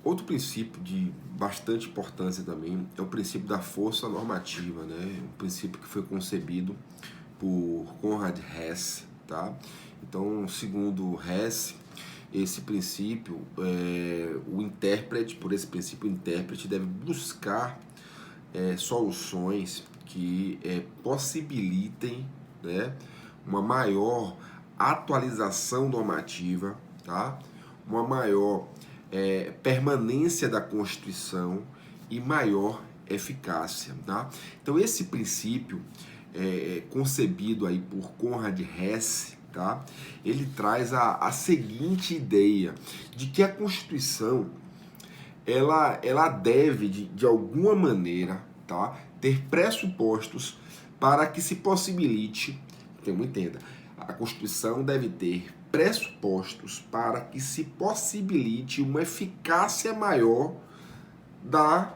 Outro princípio de bastante importância também é o princípio da força normativa, né? Um princípio que foi concebido por Conrad Hess, tá? Então, segundo Hess, esse princípio, o intérprete, por esse princípio, o intérprete deve buscar soluções que possibilitem, né, uma maior atualização normativa, tá? Uma maior permanência da Constituição e maior eficácia, tá? Então esse princípio concebido aí por Conrad Hess, tá? Ele traz a seguinte ideia de que a Constituição ela deve, de alguma maneira, tá, ter pressupostos para que se possibilite, então entenda, a Constituição deve ter pressupostos para que se possibilite uma eficácia maior da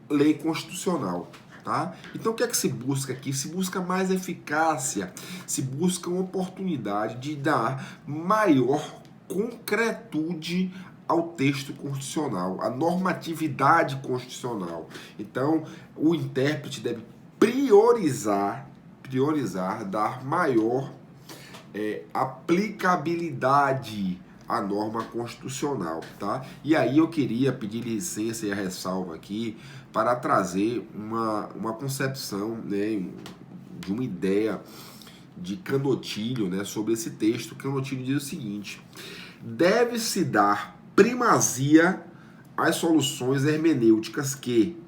lei constitucional. Tá? Então o que é que se busca aqui? Se busca mais eficácia, se busca uma oportunidade de dar maior concretude ao texto constitucional, à normatividade constitucional. Então o intérprete deve priorizar, dar maior aplicabilidade à norma constitucional, tá? E aí eu queria pedir licença e a ressalva aqui para trazer uma concepção, né, de uma ideia de Candotilho, né, sobre esse texto. Candotilho diz o seguinte: deve-se dar primazia às soluções hermenêuticas que,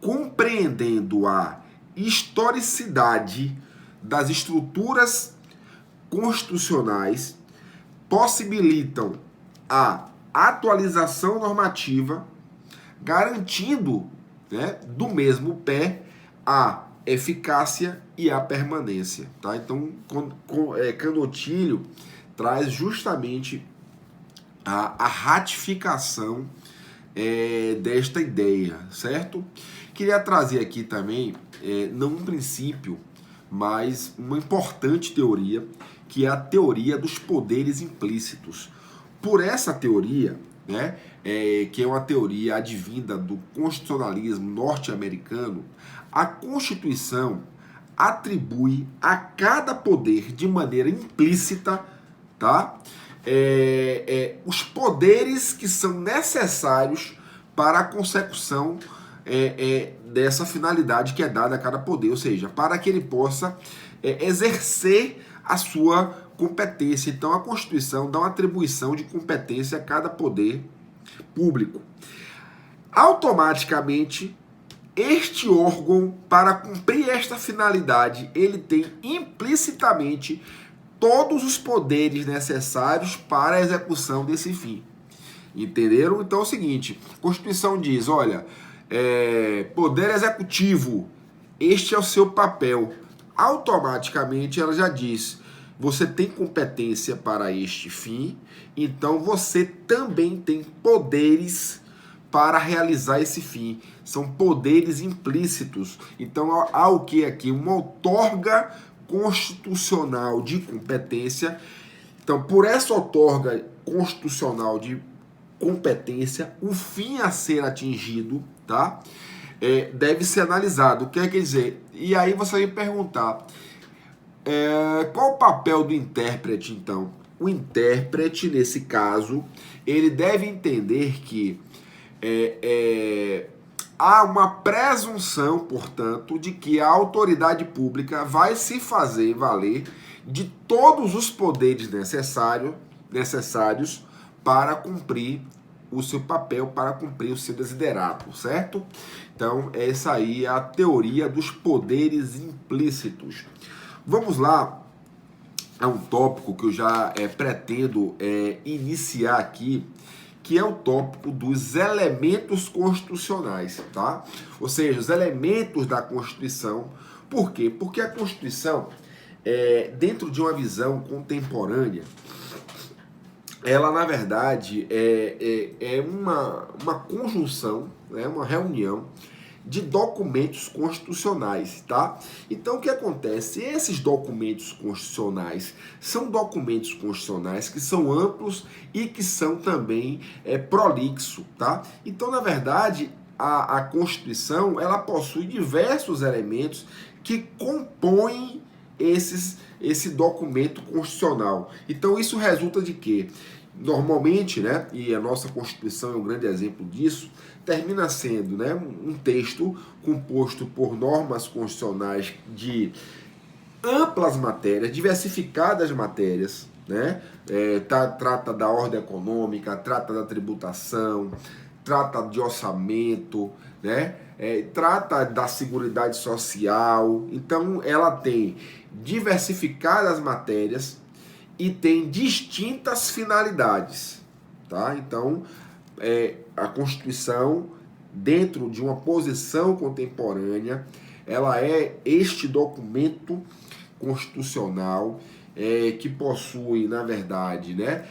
compreendendo a historicidade das estruturas constitucionais, possibilitam a atualização normativa, garantindo, né, do mesmo pé a eficácia e a permanência. Tá? Então, Candotilho traz justamente a ratificação desta ideia, certo? Queria trazer aqui também, não um princípio, mas uma importante teoria, que é a teoria dos poderes implícitos. Por essa teoria, né, que é uma teoria advinda do constitucionalismo norte-americano, a Constituição atribui a cada poder de maneira implícita, tá, os poderes que são necessários para a consecução dessa finalidade que é dada a cada poder, ou seja, para que ele possa exercer a sua competência. Então a Constituição dá uma atribuição de competência a cada poder público. Automaticamente, este órgão, para cumprir esta finalidade, ele tem implicitamente todos os poderes necessários para a execução desse fim. Entenderam? Então é o seguinte, a Constituição diz, olha, poder executivo, este é o seu papel. Automaticamente ela já diz, você tem competência para este fim, então você também tem poderes para realizar esse fim. São poderes implícitos. Então há o que aqui? Uma outorga constitucional de competência. Então, por essa outorga constitucional de competência, o fim a ser atingido, tá, deve ser analisado. O que quer dizer? E aí você vai me perguntar, qual o papel do intérprete, então? O intérprete, nesse caso, ele deve entender que há uma presunção, portanto, de que a autoridade pública vai se fazer valer de todos os poderes necessários para cumprir o seu papel, para cumprir o seu desiderato, certo? Então, essa aí é a teoria dos poderes implícitos. Vamos lá a um tópico que eu já pretendo iniciar aqui, que é o tópico dos elementos constitucionais, tá? Ou seja, os elementos da Constituição. Por quê? Porque a Constituição, dentro de uma visão contemporânea, ela, na verdade, é uma conjunção, né, uma reunião de documentos constitucionais, tá? Então o que acontece? Esses documentos constitucionais são documentos constitucionais que são amplos e que são também prolixos, tá? Então, na verdade, a Constituição, ela possui diversos elementos que compõem esse documento constitucional. Então isso resulta de quê? Normalmente, né, e a nossa Constituição é um grande exemplo disso, termina sendo, né, um texto composto por normas constitucionais de amplas matérias, diversificadas matérias, né? Trata da ordem econômica, trata da tributação, trata de orçamento, né? Trata da seguridade social. Então, ela tem diversificadas matérias e tem distintas finalidades, tá? Então, a Constituição, dentro de uma posição contemporânea, ela é este documento constitucional que possui, na verdade, né,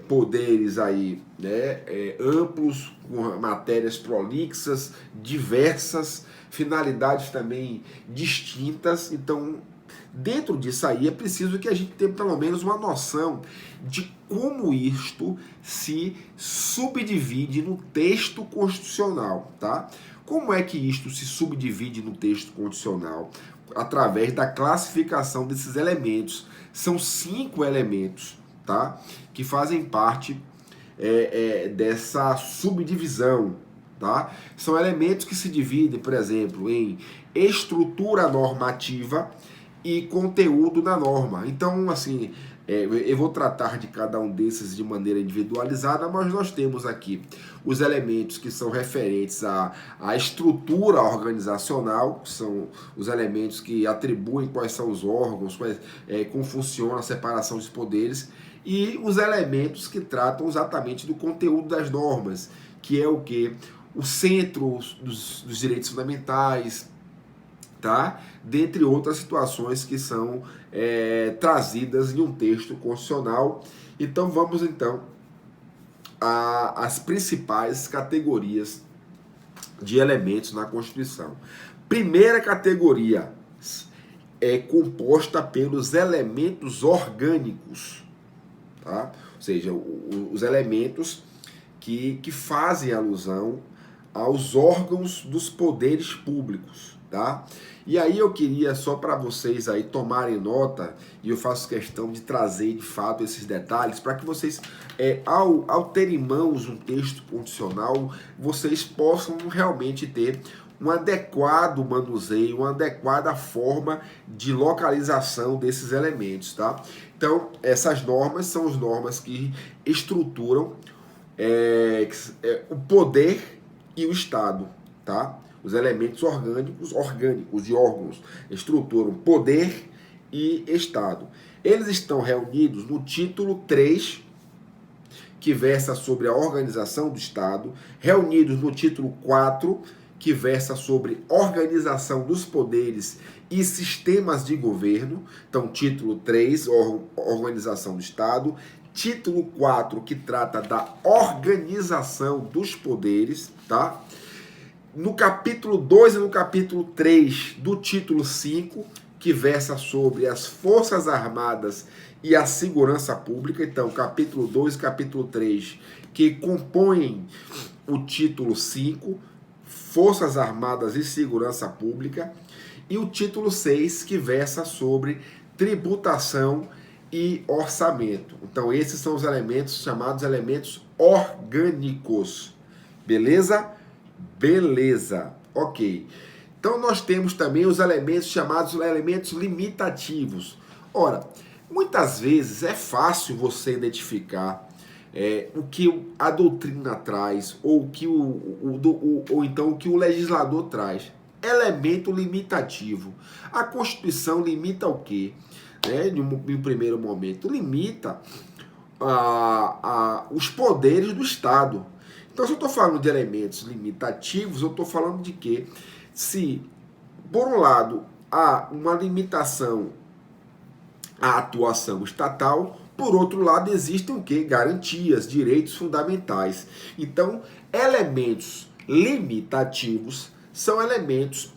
poderes aí, né, amplos, com matérias prolixas, diversas, finalidades também distintas. Então, dentro disso aí, é preciso que a gente tenha pelo menos uma noção de como isto se subdivide no texto constitucional, tá? Como é que isto se subdivide no texto constitucional? Através da classificação desses elementos. São 5 elementos, tá? Que fazem parte dessa subdivisão, tá? São elementos que se dividem, por exemplo, em estrutura normativa e conteúdo da norma. Então, assim, eu vou tratar de cada um desses de maneira individualizada, mas nós temos aqui os elementos que são referentes à estrutura organizacional, que são os elementos que atribuem quais são os órgãos, como funciona a separação dos poderes, e os elementos que tratam exatamente do conteúdo das normas, que é o quê? O centro dos direitos fundamentais, tá? Dentre outras situações que são trazidas em um texto constitucional. Então vamos então às principais categorias de elementos na Constituição. Primeira categoria é composta pelos elementos orgânicos, tá? Ou seja, os elementos que fazem alusão aos órgãos dos poderes públicos, tá? E aí eu queria só para vocês aí tomarem nota, e eu faço questão de trazer de fato esses detalhes, para que vocês, ao terem em mãos um texto constitucional, vocês possam realmente ter um adequado manuseio, uma adequada forma de localização desses elementos, tá? Então, essas normas são as normas que estruturam o poder e o Estado, tá? Os elementos orgânicos de órgãos estruturam poder e Estado. Eles estão reunidos no título 3, que versa sobre a organização do Estado, reunidos no título 4, que versa sobre organização dos poderes e sistemas de governo. Então, título 3, organização do Estado. Título 4, que trata da organização dos poderes, tá? No capítulo 2 e no capítulo 3 do título 5, que versa sobre as Forças Armadas e a segurança pública. Então, capítulo 2 e capítulo 3, que compõem o título 5, Forças Armadas e Segurança Pública. E o título 6, que versa sobre tributação e orçamento. Então, esses são os elementos chamados elementos orgânicos. Beleza? Beleza. Ok. Então, nós temos também os elementos chamados elementos limitativos. Ora, muitas vezes é fácil você identificar o que a doutrina traz, ou então o que o legislador traz. Elemento limitativo. A Constituição limita o quê? Em um primeiro momento, limita os poderes do Estado. Então, se eu estou falando de elementos limitativos, eu estou falando de que, se, por um lado, há uma limitação à atuação estatal, por outro lado, existem o quê? Garantias, direitos fundamentais. Então, elementos limitativos são elementos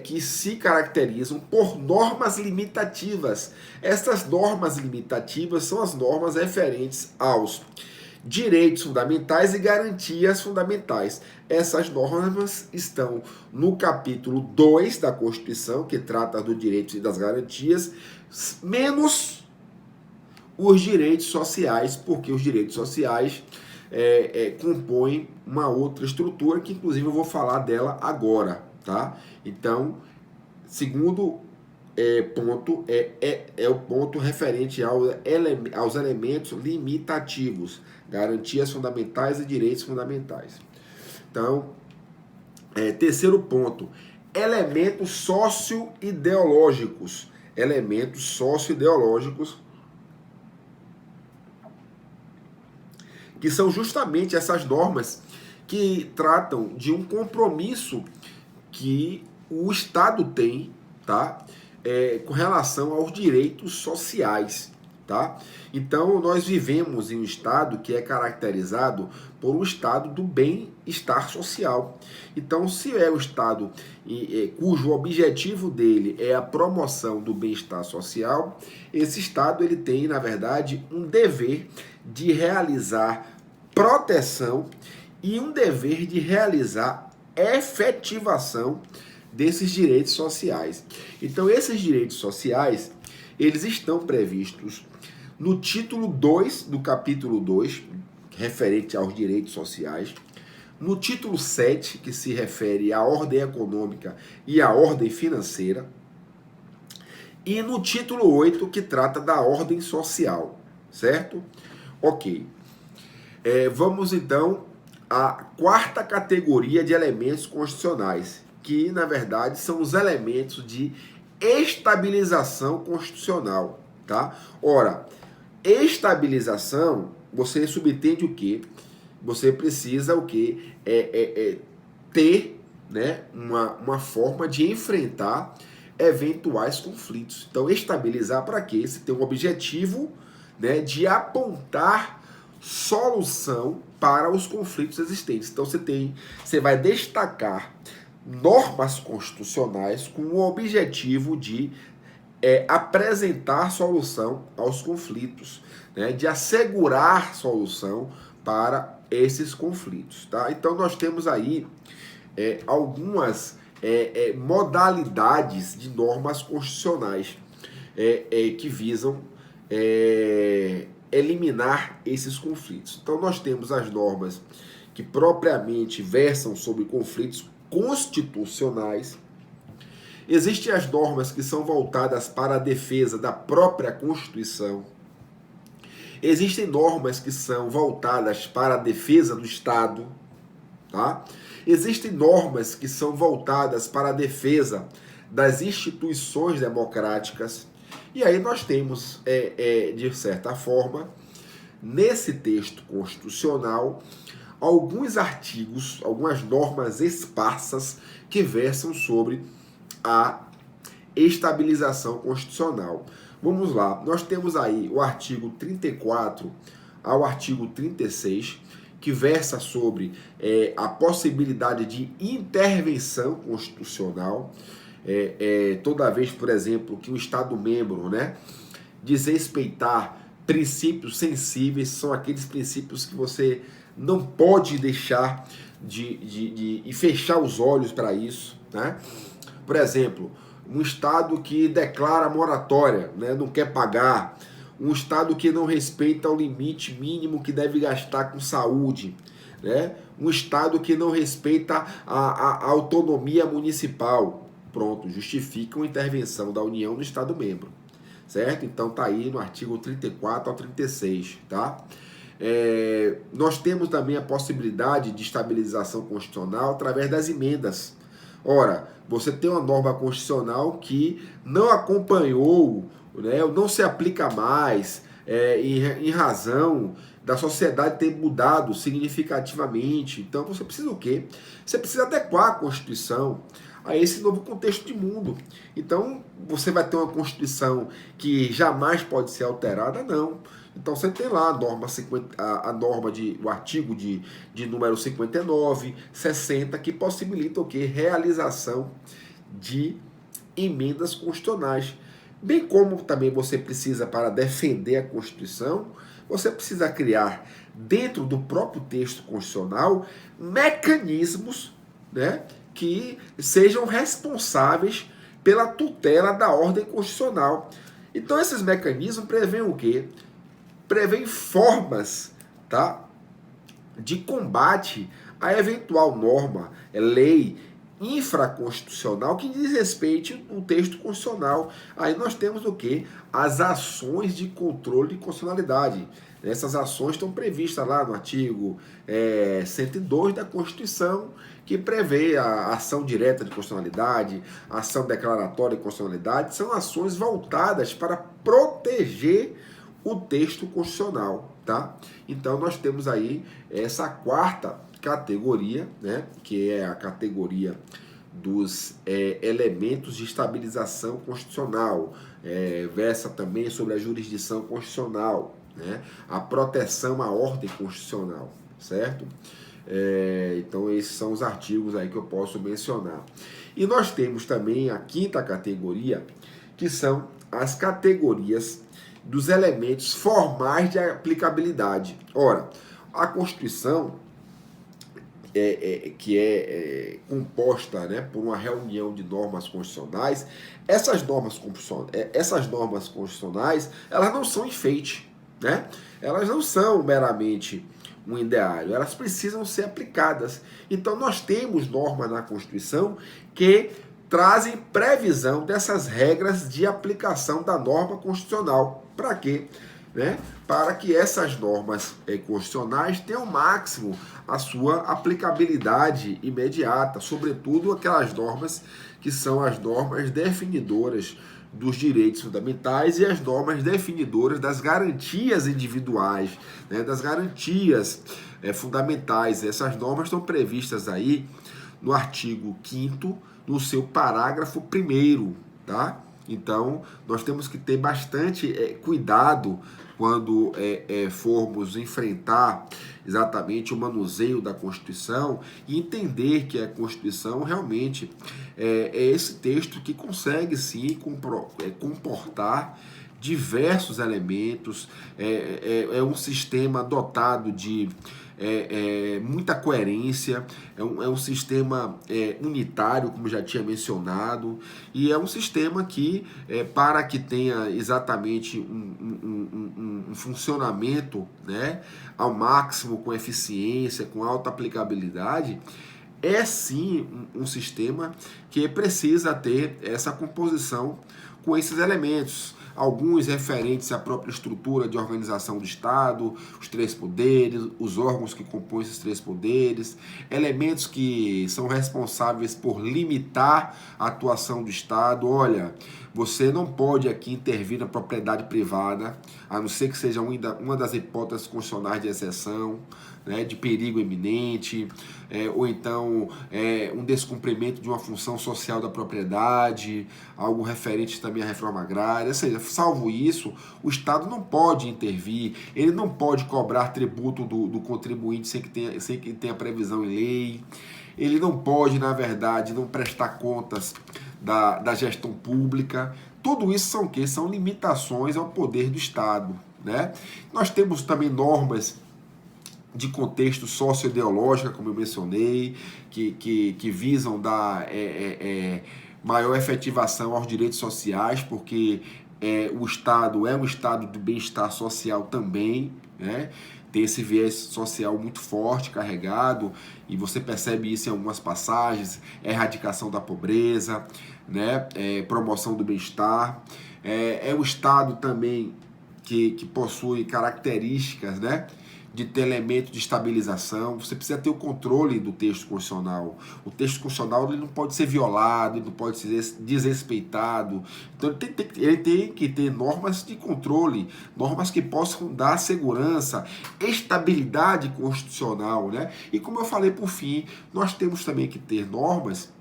que se caracterizam por normas limitativas. Essas normas limitativas são as normas referentes aos direitos fundamentais e garantias fundamentais. Essas normas estão no capítulo 2 da Constituição, que trata dos direitos e das garantias, menos os direitos sociais, porque os direitos sociais compõem uma outra estrutura, que inclusive eu vou falar dela agora, tá? Então, segundo ponto é o ponto referente aos elementos limitativos, garantias fundamentais e direitos fundamentais. Então, terceiro ponto, elementos socioideológicos. Elementos socioideológicos, que são justamente essas normas que tratam de um compromisso que o Estado tem, tá? Com relação aos direitos sociais, tá? Então, nós vivemos em um Estado que é caracterizado por um Estado do bem-estar social. Então, se é o Estado cujo objetivo dele é a promoção do bem-estar social, esse Estado ele tem, na verdade, um dever de realizar proteção e um dever de realizar efetivação desses direitos sociais. Então, esses direitos sociais, eles estão previstos no título 2 do capítulo 2, referente aos direitos sociais, no título 7, que se refere à ordem econômica e à ordem financeira, e no título 8, que trata da ordem social, certo? Ok. Vamos então à quarta categoria de elementos constitucionais, que na verdade são os elementos de estabilização constitucional, tá? Ora, estabilização, você subentende o quê? Você precisa o quê? Ter, né, uma forma de enfrentar eventuais conflitos. Então, estabilizar para quê? Você tem um objetivo, né, de apontar solução para os conflitos existentes. Então, você vai destacar normas constitucionais com o objetivo de apresentar solução aos conflitos, né, de assegurar solução para esses conflitos, tá? Então nós temos aí algumas modalidades de normas constitucionais que visam eliminar esses conflitos. Então nós temos as normas que propriamente versam sobre conflitos constitucionais. Existem as normas que são voltadas para a defesa da própria Constituição. Existem normas que são voltadas para a defesa do Estado, tá? Existem normas que são voltadas para a defesa das instituições democráticas. E aí nós temos, de certa forma, nesse texto constitucional, alguns artigos, algumas normas esparsas que versam sobre a estabilização constitucional. Vamos lá, nós temos aí o artigo 34 ao artigo 36, que versa sobre a possibilidade de intervenção constitucional, toda vez, por exemplo, que um Estado-membro, né, desrespeitar princípios sensíveis, são aqueles princípios que você não pode deixar de fechar os olhos para isso, né? Por exemplo, um Estado que declara moratória, né, não quer pagar, um Estado que não respeita o limite mínimo que deve gastar com saúde, né, um Estado que não respeita a autonomia municipal. Pronto, justifica uma intervenção da União no Estado-membro, certo? Então tá aí no artigo 34 ao 36, tá? Nós temos também a possibilidade de estabilização constitucional através das emendas. Ora, você tem uma norma constitucional que não acompanhou, né, não se aplica mais, em razão da sociedade ter mudado significativamente. Então você precisa o quê? Você precisa adequar a Constituição a esse novo contexto de mundo. Então você vai ter uma Constituição que jamais pode ser alterada? Não. Então você tem lá a norma, o artigo de número 59, 60, que possibilita o quê? Realização de emendas constitucionais. Bem como também você precisa, para defender a Constituição, você precisa criar, dentro do próprio texto constitucional, mecanismos, né, que sejam responsáveis pela tutela da ordem constitucional. Então esses mecanismos prevêem o quê? Prevêem formas, tá, de combate a eventual norma, lei infraconstitucional que desrespeite o texto constitucional. Aí nós temos o quê? As ações de controle de constitucionalidade. Essas ações estão previstas lá no artigo 102 da Constituição, que prevê a ação direta de constitucionalidade, a ação declaratória de constitucionalidade. São ações voltadas para proteger o texto constitucional, tá? Então nós temos aí essa quarta categoria, né, que é a categoria dos elementos de estabilização constitucional, versa também sobre a jurisdição constitucional, né, a proteção à ordem constitucional, certo? Então esses são os artigos aí que eu posso mencionar. E nós temos também a quinta categoria, que são as categorias dos elementos formais de aplicabilidade. Ora, a Constituição que é composta, né, por uma reunião de normas constitucionais, essas normas constitucionais, elas não são enfeite, né? Elas não são meramente um ideário, elas precisam ser aplicadas. Então nós temos normas na Constituição que trazem previsão dessas regras de aplicação da norma constitucional. Para quê? Né? Para que essas normas constitucionais tenham ao máximo a sua aplicabilidade imediata, sobretudo aquelas normas que são as normas definidoras dos direitos fundamentais e as normas definidoras das garantias individuais, né? Das garantias fundamentais. Essas normas estão previstas aí no artigo 5º, no seu parágrafo 1º, tá? Então, nós temos que ter bastante cuidado quando formos enfrentar exatamente o manuseio da Constituição e entender que a Constituição realmente é esse texto que consegue sim comportar diversos elementos, é um sistema dotado de muita coerência, é um sistema unitário, como já tinha mencionado, e é um sistema que, para que tenha exatamente um funcionamento, né, ao máximo, com eficiência, com alta aplicabilidade, é sim um sistema que precisa ter essa composição com esses elementos. Alguns referentes à própria estrutura de organização do Estado, os três poderes, os órgãos que compõem esses três poderes, elementos que são responsáveis por limitar a atuação do Estado. Olha, você não pode aqui intervir na propriedade privada, a não ser que seja uma das hipóteses constitucionais de exceção, né, de perigo iminente, ou então um descumprimento de uma função social da propriedade, algo referente também à reforma agrária. Ou seja, salvo isso, o Estado não pode intervir, ele não pode cobrar tributo do contribuinte sem que tenha previsão em lei, ele não pode, na verdade, não prestar contas da gestão pública. Tudo isso são o quê? São limitações ao poder do Estado, né? Nós temos também normas de contexto socioideológico, como eu mencionei, que visam dar maior efetivação aos direitos sociais, porque o Estado é um estado de bem-estar social também, né? Tem esse viés social muito forte, carregado, e você percebe isso em algumas passagens: erradicação da pobreza, né? Promoção do bem-estar. É o Estado também que possui características, né, de ter elemento de estabilização. Você precisa ter o controle do texto constitucional. O texto constitucional ele não pode ser violado, ele não pode ser desrespeitado. Então ele tem que ter normas de controle, normas que possam dar segurança, estabilidade constitucional, né? E como eu falei por fim, nós temos também que ter normas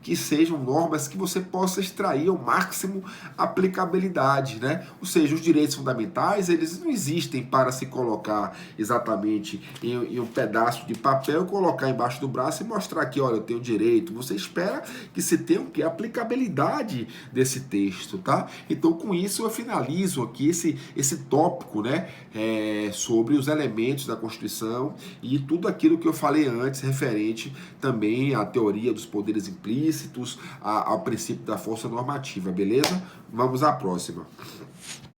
que sejam normas que você possa extrair ao máximo aplicabilidade, né? Ou seja, os direitos fundamentais, eles não existem para se colocar exatamente em um pedaço de papel, colocar embaixo do braço e mostrar que, olha, eu tenho direito. Você espera que se tenha o quê? Aplicabilidade desse texto, tá? Então, com isso, eu finalizo aqui esse tópico, né, sobre os elementos da Constituição e tudo aquilo que eu falei antes, referente também à teoria dos poderes implícitos, ao princípio da força normativa, beleza? Vamos à próxima.